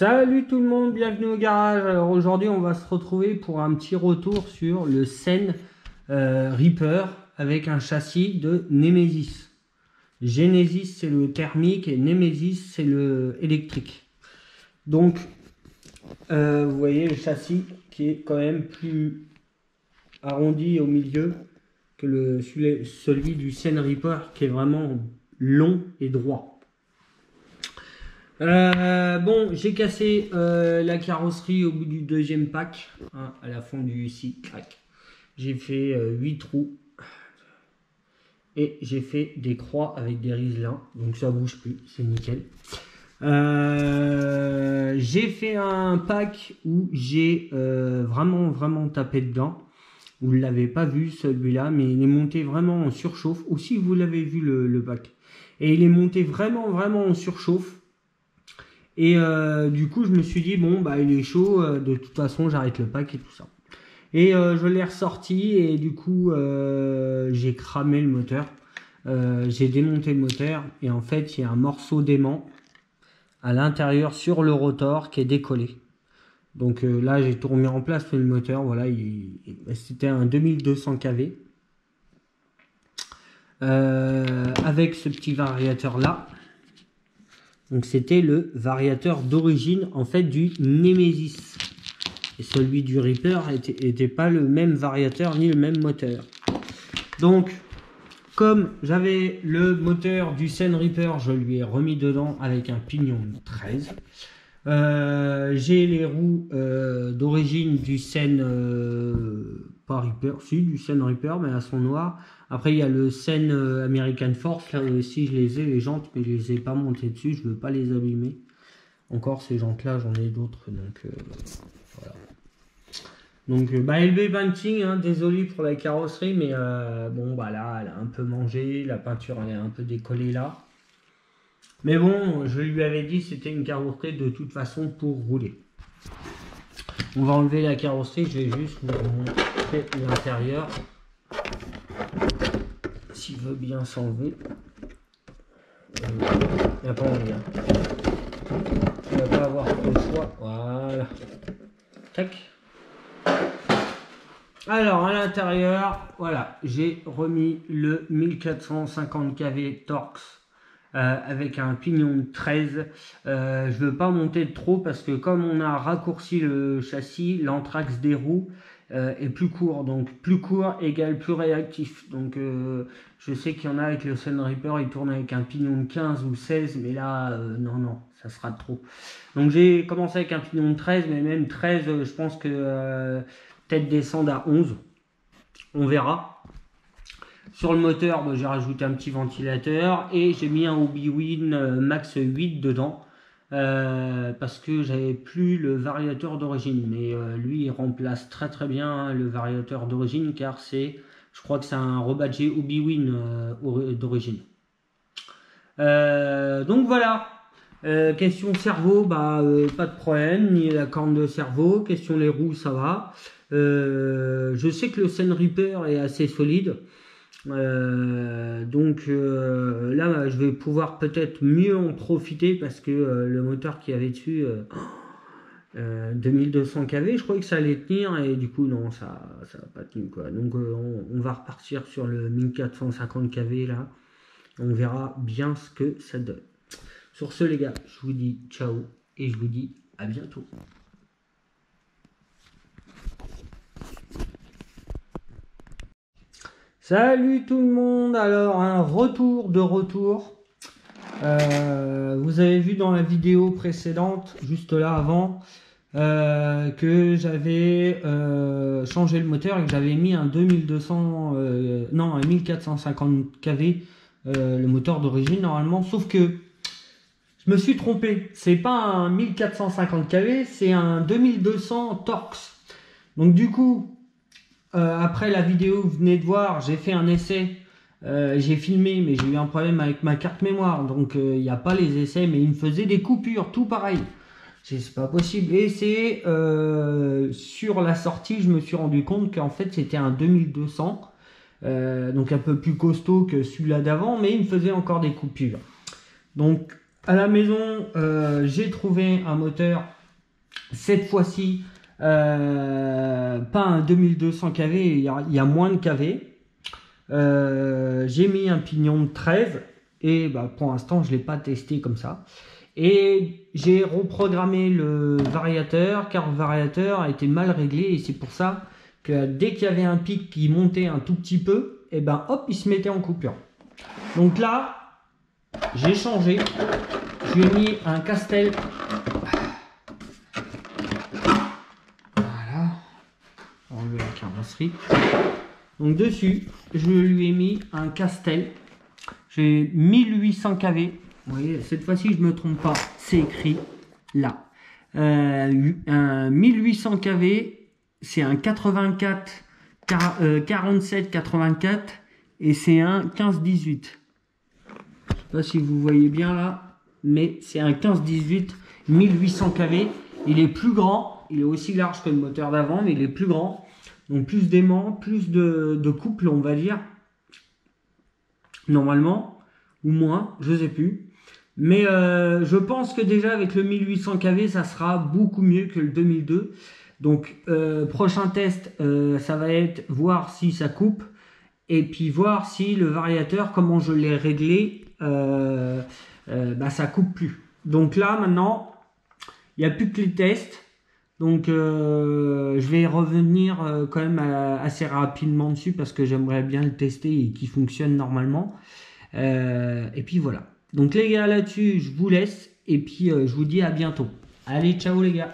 Salut tout le monde, bienvenue au garage. Alors aujourd'hui on va se retrouver pour un petit retour sur le Seine Reaper avec un châssis de Nemesis. Genesis c'est le thermique et Nemesis c'est le électrique. Donc vous voyez le châssis qui est quand même plus arrondi au milieu que celui du Seine Reaper qui est vraiment long et droit. Bon, j'ai cassé la carrosserie au bout du deuxième pack, hein, à la fin du 6 crack. J'ai fait 8 trous et j'ai fait des croix avec des riselins, donc ça bouge plus, c'est nickel. J'ai fait un pack où j'ai vraiment tapé dedans. Vous ne l'avez pas vu celui-là, mais il est monté vraiment en surchauffe. Aussi, vous l'avez vu le pack. Et il est monté vraiment en surchauffe. Et du coup, je me suis dit, bon, bah, il est chaud, de toute façon, j'arrête le pack et tout ça. Et je l'ai ressorti et du coup, j'ai cramé le moteur. J'ai démonté le moteur et en fait, il y a un morceau d'aimant à l'intérieur sur le rotor qui est décollé. Donc là, j'ai tout remis en place, le moteur, voilà, c'était un 2200 kV. Avec ce petit variateur là. Donc c'était le variateur d'origine en fait du Nemesis. Et celui du Reaper était pas le même variateur ni le même moteur. Donc comme j'avais le moteur du Seine Reaper, je lui ai remis dedans avec un pignon 13. J'ai les roues d'origine du Seine pas Reaper, si du Seine Reaper, mais elles sont noires. Après il y a le Seine American Force, là aussi je les ai les jantes, mais je les ai pas montées dessus, je veux pas les abîmer. Encore ces jantes là, j'en ai d'autres, donc voilà. Donc LB Painting, hein, désolé pour la carrosserie, mais bon bah là elle a un peu mangé, la peinture elle est un peu décollée là. Mais bon, je lui avais dit c'était une carrosserie de toute façon pour rouler. On va enlever la carrosserie, je vais juste vous montrer l'intérieur. S'il veut bien s'enlever. Il n'y a pas envie. Il ne va pas avoir trop le choix. Voilà. Tac. Alors à l'intérieur, voilà, j'ai remis le 1450 kV Torx. Avec un pignon de 13. Je veux pas monter de trop parce que comme on a raccourci le châssis, l'anthrax des roues est plus court. Donc plus court égale plus réactif. Donc je sais qu'il y en a avec le Seine Reaper, ils tournent avec un pignon de 15 ou 16. Mais là, non, ça sera trop. Donc j'ai commencé avec un pignon de 13. Mais même 13, je pense que peut-être descendre à 11. On verra. Sur le moteur, j'ai rajouté un petit ventilateur et j'ai mis un Hobbywin Max 8 dedans parce que j'avais plus le variateur d'origine. Mais lui, il remplace très bien le variateur d'origine car je crois que c'est un rebadgé Hobbywin d'origine. Donc voilà. Question cerveau, pas de problème, ni la corne de cerveau. Question les roues, ça va. Je sais que le Seine Reaper est assez solide. Donc là je vais pouvoir peut-être mieux en profiter parce que le moteur qu'il y avait dessus 2200 kV, je croyais que ça allait tenir et du coup non, ça n'a pas tenu quoi. Donc on va repartir sur le 1450 kV là, on verra bien ce que ça donne. Sur ce les gars, je vous dis ciao et je vous dis à bientôt. Salut tout le monde, alors un retour. Vous avez vu dans la vidéo précédente, juste là avant, que j'avais changé le moteur et que j'avais mis un 1450 kV, le moteur d'origine normalement, sauf que je me suis trompé, c'est pas un 1450 kV, c'est un 2200 Torx. Donc du coup, après la vidéo que vous venez de voir, j'ai fait un essai, j'ai filmé, mais j'ai eu un problème avec ma carte mémoire, donc il n'y a pas les essais, mais il me faisait des coupures, tout pareil. C'est pas possible. Et c'est sur la sortie, je me suis rendu compte qu'en fait c'était un 2200, donc un peu plus costaud que celui-là d'avant, mais il me faisait encore des coupures. Donc à la maison, j'ai trouvé un moteur Cette fois-ci, pas un 2200 kV, il y a moins de kV. J'ai mis un pignon de 13 et bah, pour l'instant je ne l'ai pas testé comme ça. Et j'ai reprogrammé le variateur car le variateur a été mal réglé et c'est pour ça que dès qu'il y avait un pic qui montait un tout petit peu, et ben hop, il se mettait en coupure. Donc là, j'ai changé. Je lui ai mis un Castel. Voilà. On va enlever la carrosserie. Donc dessus, je lui ai mis un Castel. J'ai 1800 kV. Vous voyez, cette fois-ci, je ne me trompe pas. C'est écrit là. Un 1800 kV. C'est un 84 47 84 et c'est un 15 18. Je sais pas si vous voyez bien là, mais c'est un 15 18 1800 kV. Il est plus grand, il est aussi large que le moteur d'avant, mais il est plus grand. Donc plus d'aimant, plus de couple, on va dire. Normalement, ou moins, je sais plus. Mais je pense que déjà avec le 1800 kV, ça sera beaucoup mieux que le 2002. Donc prochain test, ça va être voir si ça coupe et puis voir si le variateur, comment je l'ai réglé, bah, ça coupe plus. Donc là maintenant, il n'y a plus que les tests. Donc je vais revenir quand même assez rapidement dessus parce que j'aimerais bien le tester et qu'il fonctionne normalement. Et puis voilà. Donc les gars, là-dessus, je vous laisse et puis je vous dis à bientôt. Allez, ciao les gars.